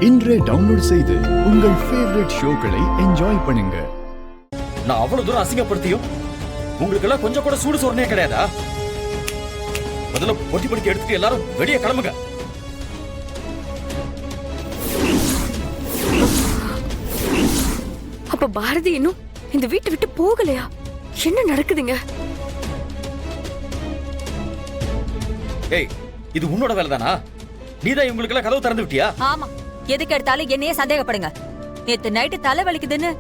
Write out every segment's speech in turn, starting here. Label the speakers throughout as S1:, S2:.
S1: இன்றே டவுன்லோட் செய்து உங்கள் ஃபேவரட் ஷோக்களை என்ஜாய் பண்ணுங்க.
S2: நான் அவ்வளவு தூரம் அசிங்கப்படுத்தியும் உங்களுக்கு எல்லாம் கொஞ்சம் கூட சூடு சொன்னே கிடையாதா? முதல்ல பொட்டி பொட்டி எடுத்துட்டு எல்லாரும் வெளியே கிளம்புங்க.
S3: அப்ப பாரதி இன்னும் இந்த வீட்டை விட்டு போகலையா? என்ன நடக்குதுங்க?
S2: ஏய், இது உன்னோட வேலை தானா? நீதான் இவங்களுக்கு எல்லாம் கதவு திறந்து விட்டியா?
S4: ஆமா, எதுக்கு எடுத்தாலும் என்னையே சந்தேகப்படுங்க. நேத்து நைட்டு தலை வலிக்குதுன்னு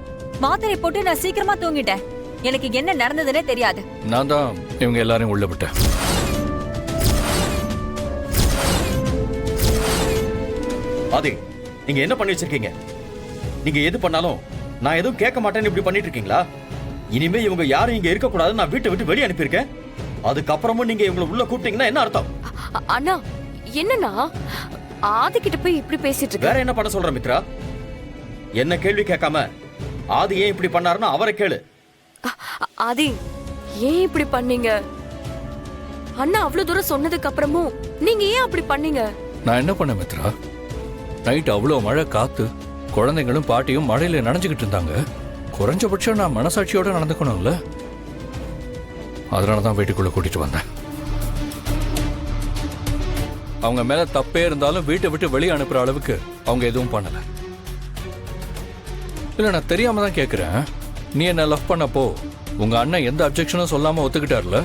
S4: மாத்திரை போட்டு நான் சீக்கிரமா தூங்கிட்டேன். எனக்கு என்ன நடந்ததுன்னே தெரியாது.
S5: நான் தான் இவங்க எல்லாரையும் உள்ள விட்டேன்.
S2: ஆதி, நீங்க என்ன பண்ணி வச்சிருக்கீங்க? நீங்க எது பண்ணாலும் நான் எதுவும் கேட்க மாட்டேன்னு இப்படி பண்ணிட்டு இருக்கீங்களா? இனிமே இவங்க யாரும் இங்க இருக்க கூடாதுன்னு நான் வீட்டை விட்டு வெளியே அனுப்பியிருக்கேன். அதுக்கப்புறமும் நீங்க இவங்களை உள்ள கூப்பிட்டீங்கன்னா என்ன அர்த்தம்?
S3: அண்ணா, என்னன்னா ஆதி கிட்ட போய் இப்படி பேசிட்டு இருக்க?
S2: வேற என்ன பண்ண சொல்ற மித்ரா? என்ன கேள்வி கேட்காம ஆதி ஏன் இப்படி பண்ணாருன்னு அவரை கேளு.
S3: ஆதி, ஏன் இப்படி பண்ணீங்க? அண்ணா அவ்வளவு தூரம் சொன்னதுக்கு அப்புறமும் நீங்க ஏன் அப்படி பண்ணீங்க?
S5: நான் என்ன பண்ண மித்ரா? நைட் அவ்வளோ மழை, காத்து, குழந்தைங்களும் பாட்டியும் மழையில நனைஞ்சுக்கிட்டு இருந்தாங்க. குறைஞ்சபட்சம் நான் மனசாட்சியோட நடந்துக்கணும்ல. அதனால தான் வீட்டுக்குள்ள கூட்டிட்டு வந்தேன். அவங்க மேல தப்பே இருந்தாலும் வீட்டை விட்டு வெளியே அனுப்புற அளவுக்கு அவங்க எதுவும் பண்ணல. இல்ல, நான் தெரியாம தான் கேக்குறேன். நீ என்ன லவ் பண்ணப்போ உங்க அண்ணன் எந்த அப்செக்ஷனும் சொல்லாம ஒத்துக்கிட்டார்ல?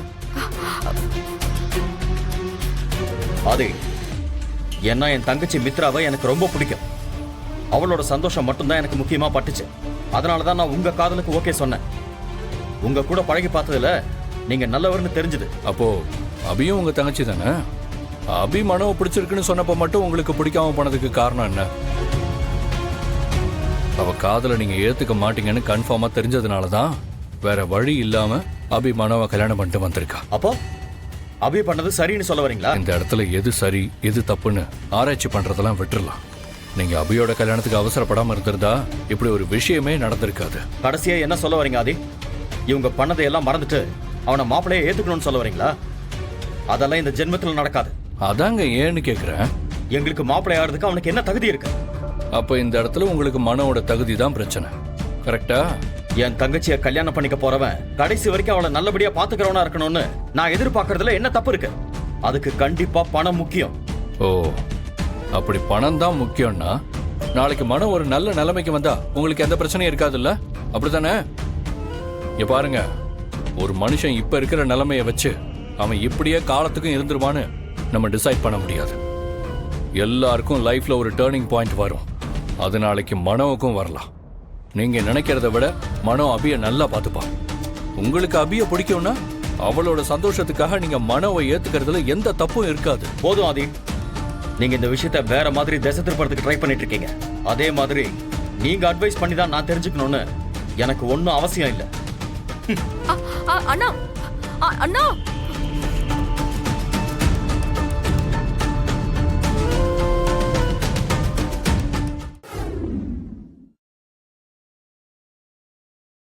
S2: ஆதி, ஏன்னா என் தங்கச்சி மித்ராவை எனக்கு ரொம்ப பிடிக்கும். அவளோட சந்தோஷம் மட்டும்தான் எனக்கு முக்கியமா பட்டுச்சு. அதனாலதான் நான் உங்க காதலுக்கு ஓகே சொன்னேன். உங்க கூட பழகி பார்த்ததுல நீங்க நல்லவர்னு தெரிஞ்சது.
S5: அப்போ அபியும் உங்க தங்கச்சி தானே? அபி மனோவை பிடிச்சிருக்குன்னு சொன்னப்போ மட்டும் உங்களுக்கு பிடிக்காம போனதுக்கு காரணம் என்ன? அவ காதலை நீங்க ஏத்துக்க மாட்டீங்கன்னு கன்ஃபார்மா தெரிஞ்சதுனாலதான் வேற வழி இல்லாம அபி மனோவை கல்யாணம் பண்ணிட்டு வந்திருக்கா.
S2: அப்போ அபி பண்ணது சரின்னு சொல்ல வரீங்களா?
S5: இந்த இடத்துல எது சரி எது தப்புன்னு ஆராய்ச்சி பண்றதெல்லாம் விட்டுறலாம். நீங்க அபியோட கல்யாணத்துக்கு அவசரப்படாம இருந்திருந்தா இப்படி ஒரு விஷயமே நடந்திருக்காது.
S2: கடைசியா என்ன சொல்ல வரீங்க ஆதி? இவங்க பண்ணதை எல்லாம் மறந்துட்டு அவனை மாப்பிள்ளைய ஏத்துக்கணும்னு சொல்ல வரீங்களா? அதெல்லாம் இந்த ஜென்மத்தில் நடக்காது.
S5: அதாங்க ஏன்னு கேக்குறேன்.
S2: எங்களுக்கு மாப்பிள்ளை ஆகிறதுக்கு அவனுக்கு என்ன தகுதி இருக்கு?
S5: அப்ப இந்த இடத்துல உங்களுக்கு மனோட தகுதி தான் பிரச்சனை, கரெக்டா?
S2: என் தங்கச்சியை கல்யாணம் பண்ணிக்க போறவன் கடைசி வரைக்கும் அவளை நல்லபடியா பாத்துக்கிறவனா இருக்கணும்னு நான் எதிர்பார்க்கறதுல என்ன தப்பு இருக்கு? அதுக்கு கண்டிப்பா பணம் முக்கியம்.
S5: ஓ, அப்படி பணம் தான் முக்கியம்னா நாளைக்கு மனம் ஒரு நல்ல நிலைமைக்கு வந்தா உங்களுக்கு எந்த பிரச்சனையும் இருக்காதுல்ல? அப்படித்தானே? இங்க பாருங்க, ஒரு மனுஷன் இப்ப இருக்கிற நிலைமைய வச்சு அவன் இப்படியே காலத்துக்கும் இருந்துருவான்னு நம்ம டிசைட் பண்ண முடியாது. எல்லாருக்கும் லைஃப்ல ஒரு டேர்னிங் பாயிண்ட் வரும். அது நாளைக்கு மனோவுக்கும் வரலாம். நீங்க நினைக்கிறத விட மனோ அபிய நல்லா பார்த்துப்பான். உங்களுக்கு அபிய பிடிக்கும்னா அவளோட சந்தோஷத்துக்காக நீங்க மனோவை ஏத்துக்கிறதுல எந்த தப்பும் இருக்காது.
S2: போதும் ஆதி, நீங்க இந்த விஷயத்த வேற மாதிரி திசை திருப்பறதுக்கு ட்ரை பண்ணிட்டு இருக்கீங்க. அதே மாதிரி நீங்க அட்வைஸ் பண்ணி தான் நான் தெரிஞ்சுக்கணும்னு எனக்கு ஒன்னும் அவசியம் இல்லை.
S3: அண்ணா, அண்ணா